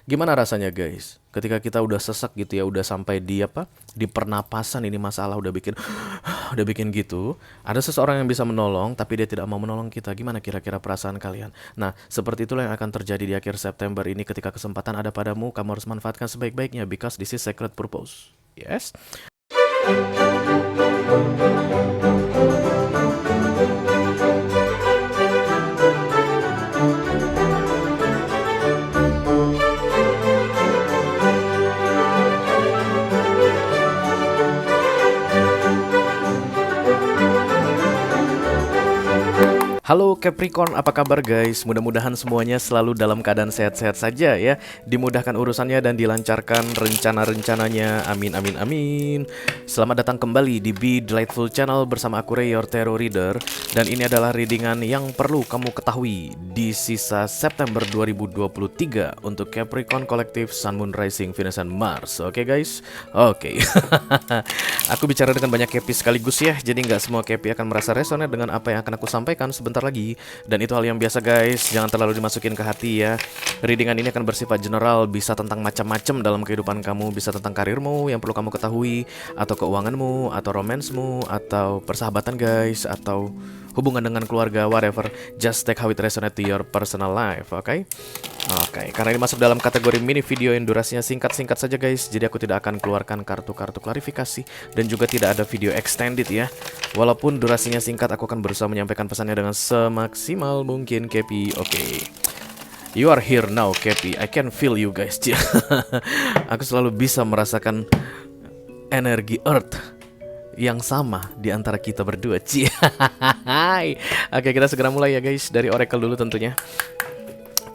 Gimana rasanya guys? Ketika kita udah sesak gitu ya, udah sampai di apa? Di pernapasan ini masalah udah bikin udah bikin gitu. Ada seseorang yang bisa menolong tapi dia tidak mau menolong kita. Gimana kira-kira perasaan kalian? Nah, seperti itulah yang akan terjadi di akhir September ini ketika kesempatan ada padamu, kamu harus manfaatkan sebaik-baiknya because this is sacred purpose. Yes. Halo Capricorn, apa kabar guys? Mudah-mudahan semuanya selalu dalam keadaan sehat-sehat saja ya. Dimudahkan urusannya dan dilancarkan rencana-rencananya. Amin, amin, amin. Selamat datang kembali di Be Delightful Channel bersama aku Ray, your tarot reader. Dan ini adalah readingan yang perlu kamu ketahui di sisa September 2023 untuk Capricorn Collective, Sun, Moon, Rising, Venus, and Mars. Oke guys? Oke. Aku bicara dengan banyak kepi sekaligus ya. Jadi nggak semua kepi akan merasa resonate dengan apa yang akan aku sampaikan sebentar lagi. Dan itu hal yang biasa guys, jangan terlalu dimasukin ke hati ya. Readingan ini akan bersifat general, bisa tentang macam-macam dalam kehidupan kamu. Bisa tentang karirmu yang perlu kamu ketahui, atau keuanganmu, atau romansmu, atau persahabatan guys, atau hubungan dengan keluarga, whatever. Just take how it resonate to your personal life, oke? Oke, karena ini masuk dalam kategori mini video yang durasinya singkat-singkat saja guys. Jadi aku tidak akan keluarkan kartu-kartu klarifikasi dan juga tidak ada video extended ya. Walaupun durasinya singkat, aku akan berusaha menyampaikan pesannya dengan semaksimal mungkin, Kepi. Oke. You are here now, Kepi. I can feel you guys. Aku selalu bisa merasakan energi Earth yang sama di antara kita berdua. Oke, kita segera mulai ya guys. Dari Oracle dulu tentunya.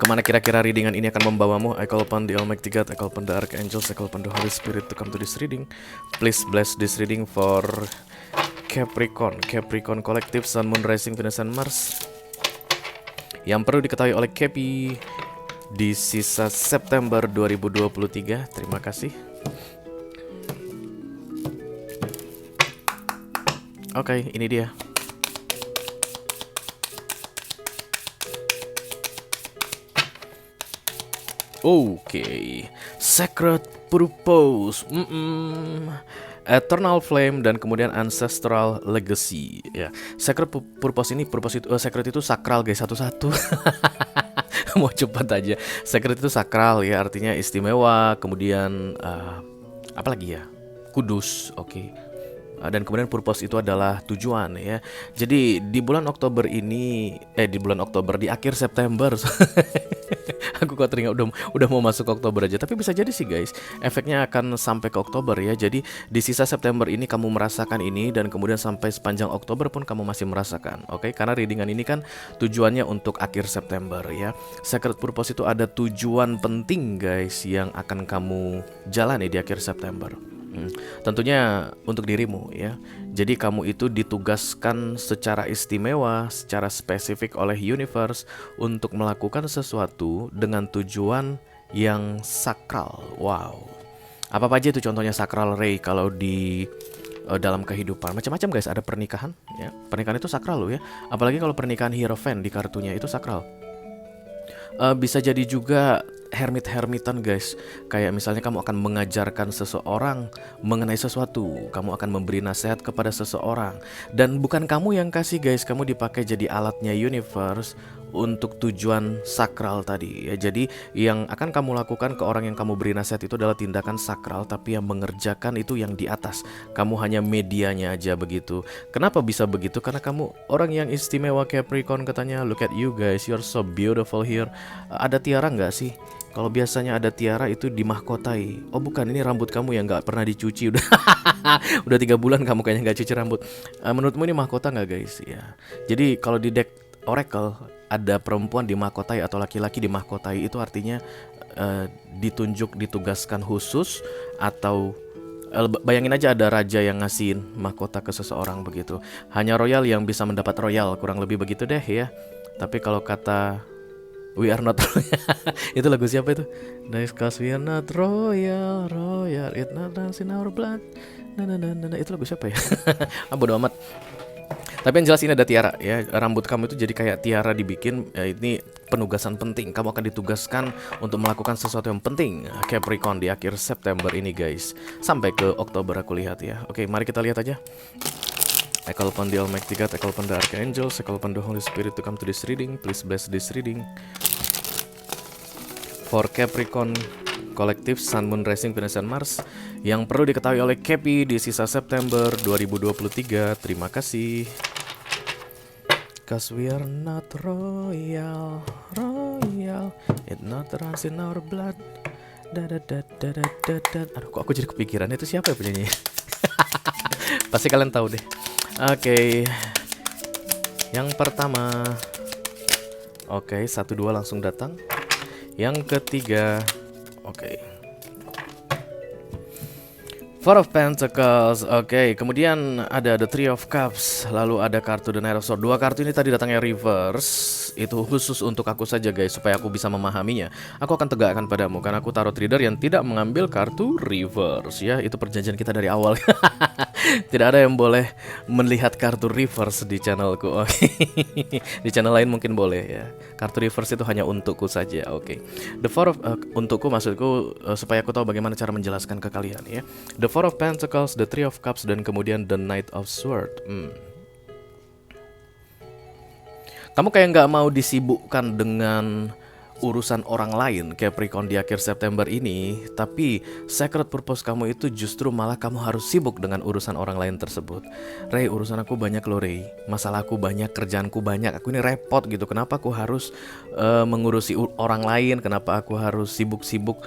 Kemana kira-kira readingan ini akan membawamu? I call upon the Almighty God, I call upon the Archangels, I call upon the Holy Spirit to come to this reading. Please bless this reading for Capricorn Collective, Sun, Moon, Rising, Venus, and Mars. Yang perlu diketahui oleh Capi di sisa September 2023. Terima kasih. Oke, ini dia. Oke, Sacred Purpose, Eternal Flame, dan kemudian Ancestral Legacy. Ya, Sacred Purpose ini, sacred itu sakral guys, satu-satu. Mau cepat aja. Sacred itu sakral ya, artinya istimewa. Kemudian apa lagi ya? Kudus, oke. Dan kemudian purpose itu adalah tujuan ya. Jadi di bulan Oktober ini, di akhir September. Aku kok teringat udah mau masuk Oktober aja. Tapi bisa jadi sih guys, efeknya akan sampai ke Oktober ya. Jadi di sisa September ini kamu merasakan ini, dan kemudian sampai sepanjang Oktober pun kamu masih merasakan. Oke, karena readingan ini kan tujuannya untuk akhir September ya. Sacred Purpose itu ada tujuan penting guys yang akan kamu jalani di akhir September. Tentunya untuk dirimu ya. Jadi kamu itu ditugaskan secara istimewa, secara spesifik oleh universe untuk melakukan sesuatu dengan tujuan yang sakral. Wow. Apa aja itu contohnya sakral Ray kalau di dalam kehidupan? Macam-macam guys, ada pernikahan ya. Pernikahan itu sakral loh ya. Apalagi kalau pernikahan Hierophant di kartunya itu sakral. Bisa jadi juga hermit-hermitan guys. Kayak misalnya kamu akan mengajarkan seseorang mengenai sesuatu, kamu akan memberi nasihat kepada seseorang, dan bukan kamu yang kasih guys, kamu dipakai jadi alatnya universe untuk tujuan sakral tadi ya. Jadi yang akan kamu lakukan ke orang yang kamu beri nasihat itu adalah tindakan sakral, tapi yang mengerjakan itu yang di atas. Kamu hanya medianya aja begitu. Kenapa bisa begitu? Karena kamu orang yang istimewa Capricorn katanya. Look at you guys, you're so beautiful here. Ada tiara nggak sih? Kalau biasanya ada tiara itu dimahkotai. Oh bukan, ini rambut kamu yang nggak pernah dicuci. Udah 3 bulan kamu kayaknya nggak cuci rambut. Menurutmu ini mahkota nggak guys? Ya. Jadi kalau di deck Oracle ada perempuan dimahkotai atau laki-laki dimahkotai, itu artinya ditunjuk, ditugaskan khusus. Atau bayangin aja ada raja yang ngasihin mahkota ke seseorang begitu. Hanya royal yang bisa mendapat royal, kurang lebih begitu deh ya. Tapi kalau kata We are not royal. Itu lagu siapa itu? Nice cause we are not royal, royal it not dance in our blood. Nah. Itu lagu siapa ya? Bodo amat. Tapi yang jelas ini ada tiara ya. Rambut kamu itu jadi kayak tiara dibikin ya, ini penugasan penting. Kamu akan ditugaskan untuk melakukan sesuatu yang penting Capricorn di akhir September ini guys. Sampai ke Oktober aku lihat ya. Oke, mari kita lihat aja. I call upon the Almighty God, I call upon the Archangels, I call upon the Holy Spirit to come to this reading. Please bless this reading for Capricorn Collective, Sun, Moon, Rising, Venus, dan Mars yang perlu diketahui oleh Capi di sisa September 2023. Terima kasih. Cause we are not royal, it not runs in our blood. Aduh, kok aku jadi kepikiran itu siapa ya penyanyi? Pasti kalian tahu deh. Oke. Yang pertama. Oke, 1 2 langsung datang. Yang ketiga. Oke. Four of Pentacles. Oke, kemudian ada The Three of Cups. Lalu ada kartu The Knight of Swords. 2 kartu ini tadi datangnya reverse. Itu khusus untuk aku saja guys, supaya aku bisa memahaminya. Aku akan tegakkan padamu karena aku tarot reader yang tidak mengambil kartu reverse ya. Itu perjanjian kita dari awal. Tidak ada yang boleh melihat kartu reverse di channelku. Oke. Di channel lain mungkin boleh ya. Kartu reverse itu hanya untukku saja. Oke. The Four of untukku maksudku supaya aku tahu bagaimana cara menjelaskan ke kalian ya. The Four of Pentacles, The Three of Cups, dan kemudian The Knight of Swords. Kamu kayak nggak mau disibukkan dengan urusan orang lain Capricorn di akhir September ini, tapi secret purpose kamu itu justru malah kamu harus sibuk dengan urusan orang lain tersebut. Rey, urusan aku banyak loh Rey, masalahku banyak, kerjaanku banyak, aku ini repot gitu. Kenapa aku harus mengurusi orang lain? Kenapa aku harus sibuk-sibuk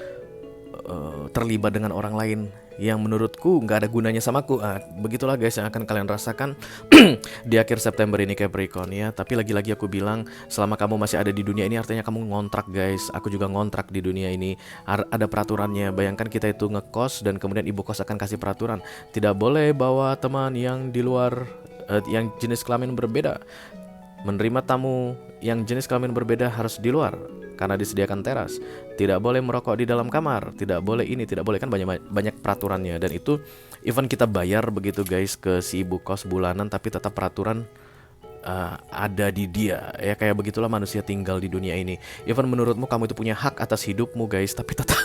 terlibat dengan orang lain yang menurutku nggak ada gunanya samaku. Begitulah guys yang akan kalian rasakan di akhir September ini Capricorn ya. Tapi lagi-lagi aku bilang, selama kamu masih ada di dunia ini artinya kamu ngontrak guys. Aku juga ngontrak di dunia ini. Ada peraturannya. Bayangkan kita itu ngekos dan kemudian ibu kos akan kasih peraturan, tidak boleh bawa teman yang di luar yang jenis kelamin berbeda. Menerima tamu yang jenis kelamin berbeda harus di luar karena disediakan teras. Tidak boleh merokok di dalam kamar. Tidak boleh ini, tidak boleh, kan banyak peraturannya. Dan itu even kita bayar begitu guys ke si ibu kos bulanan, tapi tetap peraturan ada di dia ya. Kayak begitulah manusia tinggal di dunia ini. Even menurutmu kamu itu punya hak atas hidupmu guys, tapi tetap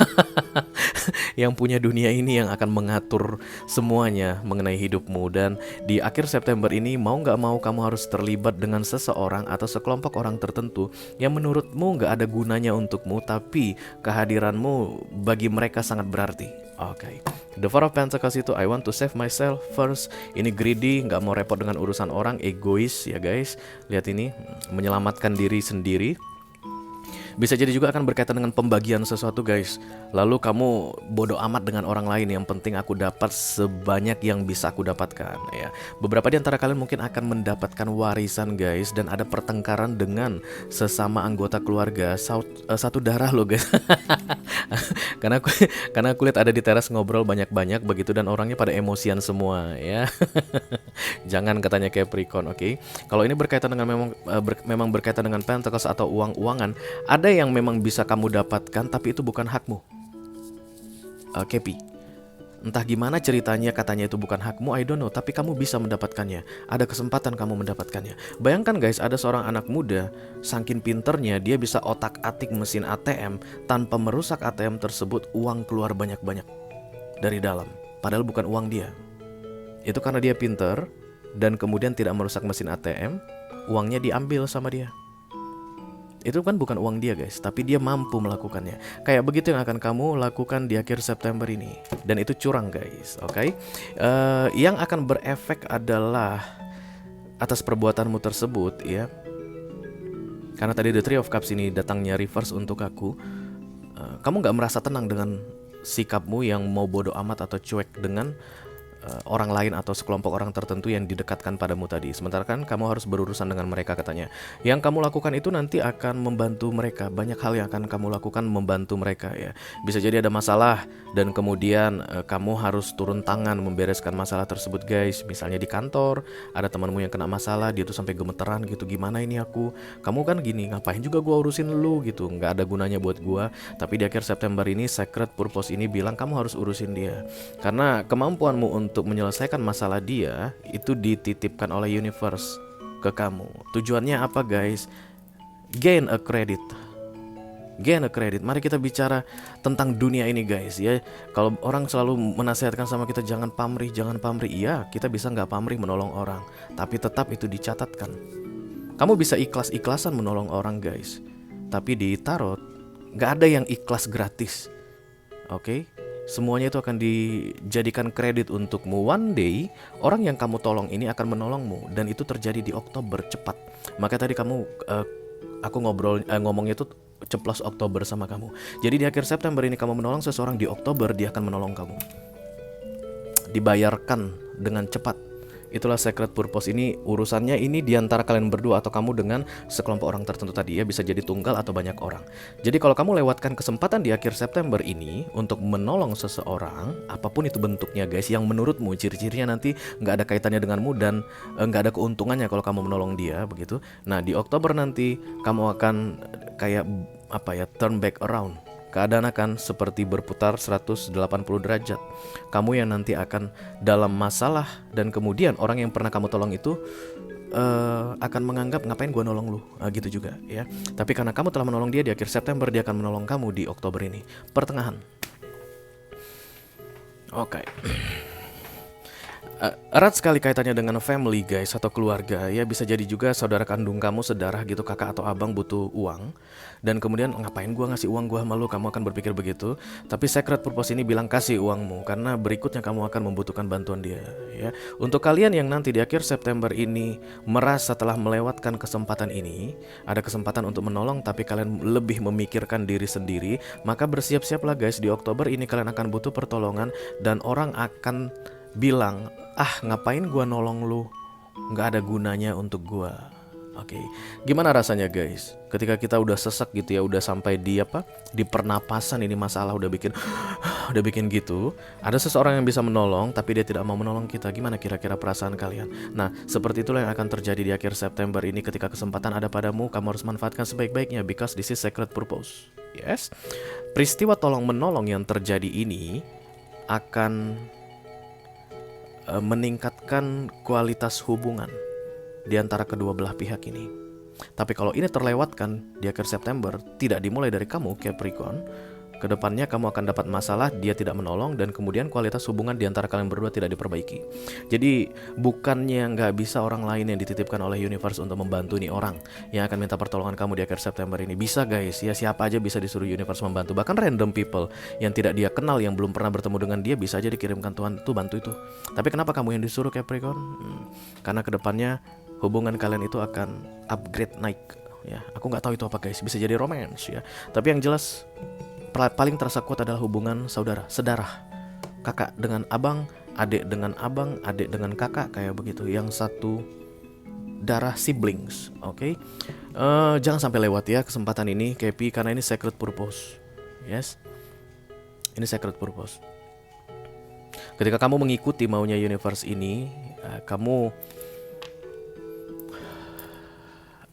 yang punya dunia ini yang akan mengatur semuanya mengenai hidupmu. Dan di akhir September ini mau gak mau kamu harus terlibat dengan seseorang atau sekelompok orang tertentu yang menurutmu gak ada gunanya untukmu, tapi kehadiranmu bagi mereka sangat berarti. Oke. The Four of Pentacles itu I want to save myself first. Ini greedy, gak mau repot dengan urusan orang, egois ya guys. Lihat ini, menyelamatkan diri sendiri. Bisa jadi juga akan berkaitan dengan pembagian sesuatu guys. Lalu kamu bodoh amat dengan orang lain, yang penting aku dapat sebanyak yang bisa aku dapatkan ya. Beberapa di antara kalian mungkin akan mendapatkan warisan guys, dan ada pertengkaran dengan sesama anggota keluarga, satu darah loh guys. karena aku lihat ada di teras ngobrol banyak-banyak begitu, dan orangnya pada emosian semua ya. Jangan katanya Capricorn, oke. Kalau ini berkaitan dengan memang berkaitan dengan Pentacles atau uang-uangan, ada yang memang bisa kamu dapatkan tapi itu bukan hakmu. Kepi, entah gimana ceritanya katanya itu bukan hakmu, I don't know, tapi kamu bisa mendapatkannya. Ada kesempatan kamu mendapatkannya. Bayangkan guys, ada seorang anak muda, saking pinternya dia bisa otak-atik mesin ATM tanpa merusak ATM tersebut, uang keluar banyak-banyak dari dalam, padahal bukan uang dia. Itu karena dia pinter dan kemudian tidak merusak mesin ATM, uangnya diambil sama dia. Itu kan bukan uang dia guys, tapi dia mampu melakukannya. Kayak begitu yang akan kamu lakukan di akhir September ini. Dan itu curang guys, oke? Yang akan berefek adalah atas perbuatanmu tersebut ya. Karena tadi The Three of Cups ini datangnya reverse untuk aku. Kamu gak merasa tenang dengan sikapmu yang mau bodoh amat atau cuek dengan orang lain atau sekelompok orang tertentu yang didekatkan padamu tadi. Sementara kan kamu harus berurusan dengan mereka katanya. Yang kamu lakukan itu nanti akan membantu mereka. Banyak hal yang akan kamu lakukan membantu mereka ya. Bisa jadi ada masalah dan kemudian kamu harus turun tangan membereskan masalah tersebut guys. Misalnya di kantor ada temanmu yang kena masalah, dia tuh sampai gemeteran gitu, gimana ini aku, kamu kan gini, ngapain juga gua urusin lu gitu, nggak ada gunanya buat gua. Tapi di akhir September ini secret purpose ini bilang kamu harus urusin dia. Karena kemampuanmu untuk menyelesaikan masalah dia itu dititipkan oleh universe ke kamu. Tujuannya apa guys? Gain a credit. Gain a credit. Mari kita bicara tentang dunia ini guys ya. Kalau orang selalu menasihatkan sama kita jangan pamrih, jangan pamrih. Iya, kita bisa nggak pamrih menolong orang, tapi tetap itu dicatatkan. Kamu bisa ikhlas-ikhlasan menolong orang guys, tapi di tarot nggak ada yang ikhlas gratis. Oke? Semuanya itu akan dijadikan kredit untukmu. One day orang yang kamu tolong ini akan menolongmu, dan itu terjadi di Oktober cepat. Maka tadi aku ngomongnya itu ceplos Oktober sama kamu. Jadi di akhir September ini kamu menolong seseorang, di Oktober dia akan menolong kamu. Dibayarkan dengan cepat. Itulah secret purpose ini. Urusannya ini diantara kalian berdua atau kamu dengan sekelompok orang tertentu tadi ya. Bisa jadi tunggal atau banyak orang. Jadi kalau kamu lewatkan kesempatan di akhir September ini untuk menolong seseorang, apapun itu bentuknya guys, yang menurutmu ciri-cirinya nanti gak ada kaitannya denganmu dan gak ada keuntungannya kalau kamu menolong dia begitu. Nah di Oktober nanti kamu akan kayak turn back around. Keadaan akan seperti berputar 180 derajat. Kamu yang nanti akan dalam masalah, dan kemudian orang yang pernah kamu tolong itu akan menganggap ngapain gua nolong lu, gitu juga ya. Tapi karena kamu telah menolong dia di akhir September, dia akan menolong kamu di Oktober ini, pertengahan. Oke. Erat sekali kaitannya dengan family guys, atau keluarga ya. Bisa jadi juga saudara kandung kamu, sedarah gitu, kakak atau abang butuh uang, dan kemudian ngapain gua ngasih uang gua sama lu, kamu akan berpikir begitu. Tapi secret purpose ini bilang kasih uangmu, karena berikutnya kamu akan membutuhkan bantuan dia ya. Untuk kalian yang nanti di akhir September ini merasa telah melewatkan kesempatan ini, ada kesempatan untuk menolong tapi kalian lebih memikirkan diri sendiri, maka bersiap-siaplah guys, di Oktober ini kalian akan butuh pertolongan, dan orang akan bilang, ngapain gua nolong lu, gak ada gunanya untuk gua. Oke. Gimana rasanya guys ketika kita udah sesek gitu ya, udah sampai di pernapasan ini masalah, udah bikin gitu, ada seseorang yang bisa menolong tapi dia tidak mau menolong kita. Gimana kira-kira perasaan kalian? Nah seperti itulah yang akan terjadi di akhir September ini. Ketika kesempatan ada padamu, kamu harus manfaatkan sebaik-baiknya, because this is secret purpose. Yes. Peristiwa tolong menolong yang terjadi ini akan meningkatkan kualitas hubungan di antara kedua belah pihak ini. Tapi kalau ini terlewatkan di akhir September, tidak dimulai dari kamu Capricorn, kedepannya kamu akan dapat masalah, dia tidak menolong, dan kemudian kualitas hubungan di antara kalian berdua tidak diperbaiki. Jadi bukannya nggak bisa orang lain yang dititipkan oleh universe untuk membantu nih orang yang akan minta pertolongan kamu di akhir September ini. Bisa guys ya, siapa aja bisa disuruh universe membantu. Bahkan random people yang tidak dia kenal, yang belum pernah bertemu dengan dia, bisa aja dikirimkan Tuhan tuh bantu itu. Tapi kenapa kamu yang disuruh Capricorn? Karena kedepannya hubungan kalian itu akan upgrade, naik ya. Aku nggak tahu itu apa guys, bisa jadi romance ya. Tapi yang jelas paling terasa kuat adalah hubungan saudara, sedarah, kakak dengan abang, adik dengan abang, adik dengan kakak, kayak begitu. Yang satu darah, siblings. Oke. Jangan sampai lewat ya kesempatan ini Kepi, karena ini secret purpose. Yes. Ini secret purpose. Ketika kamu mengikuti maunya universe ini, kamu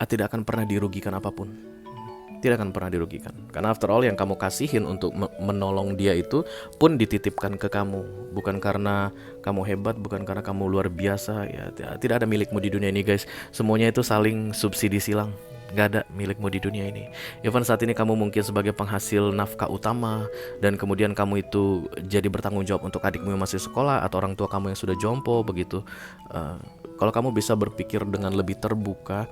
tidak akan pernah dirugikan apapun. Tidak akan pernah dirugikan. Karena after all yang kamu kasihin untuk menolong dia itu pun dititipkan ke kamu. Bukan karena kamu hebat, bukan karena kamu luar biasa ya. Tidak ada milikmu di dunia ini guys. Semuanya itu saling subsidi silang. Gak ada milikmu di dunia ini. Even saat ini kamu mungkin sebagai penghasil nafkah utama, dan kemudian kamu itu jadi bertanggung jawab untuk adikmu yang masih sekolah, atau orang tua kamu yang sudah jompo begitu. Kalau kamu bisa berpikir dengan lebih terbuka,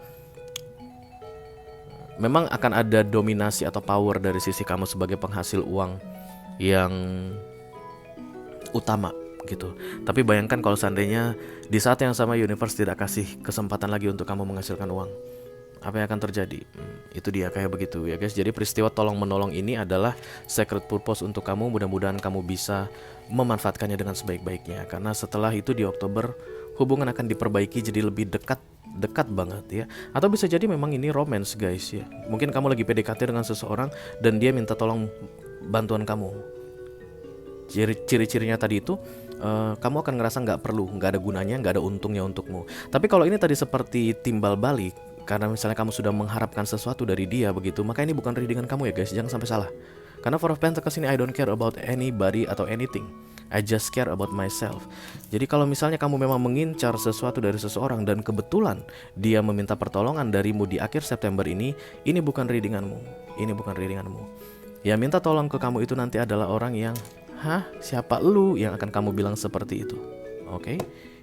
memang akan ada dominasi atau power dari sisi kamu sebagai penghasil uang yang utama gitu. Tapi bayangkan kalau seandainya di saat yang sama universe tidak kasih kesempatan lagi untuk kamu menghasilkan uang, apa yang akan terjadi? Itu dia, kayak begitu ya guys. Jadi peristiwa tolong menolong ini adalah secret purpose untuk kamu. Mudah-mudahan kamu bisa memanfaatkannya dengan sebaik-baiknya, karena setelah itu di Oktober hubungan akan diperbaiki jadi lebih dekat banget ya. Atau bisa jadi memang ini romance guys ya. Mungkin kamu lagi PDKT dengan seseorang dan dia minta tolong bantuan kamu. Ciri-cirinya tadi itu kamu akan ngerasa nggak perlu, nggak ada gunanya, nggak ada untungnya untukmu. Tapi kalau ini tadi seperti timbal balik, karena misalnya kamu sudah mengharapkan sesuatu dari dia begitu, maka ini bukan readingan kamu ya guys. Jangan sampai salah. Karena Four of Pentacles ini I don't care about anybody atau anything. I just care about myself. Jadi kalau misalnya kamu memang mengincar sesuatu dari seseorang dan kebetulan dia meminta pertolongan darimu di akhir September ini bukan readinganmu. Ini bukan readinganmu. Ya minta tolong ke kamu itu nanti adalah orang yang, hah, siapa lu yang akan kamu bilang seperti itu? Oke?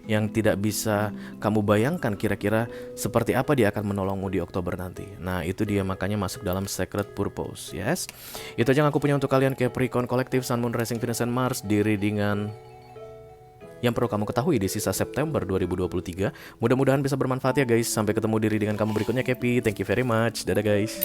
Yang tidak bisa kamu bayangkan kira-kira seperti apa dia akan menolongmu di Oktober nanti. Nah itu dia, makanya masuk dalam Sacred Purpose. Yes, itu aja yang aku punya untuk kalian Capricorn Collective, Sun, Moon, Rising, Venus, and Mars di readingan yang perlu kamu ketahui di sisa September 2023. Mudah-mudahan bisa bermanfaat ya guys. Sampai ketemu di readingan kamu berikutnya Capi. Thank you very much. Dadah guys.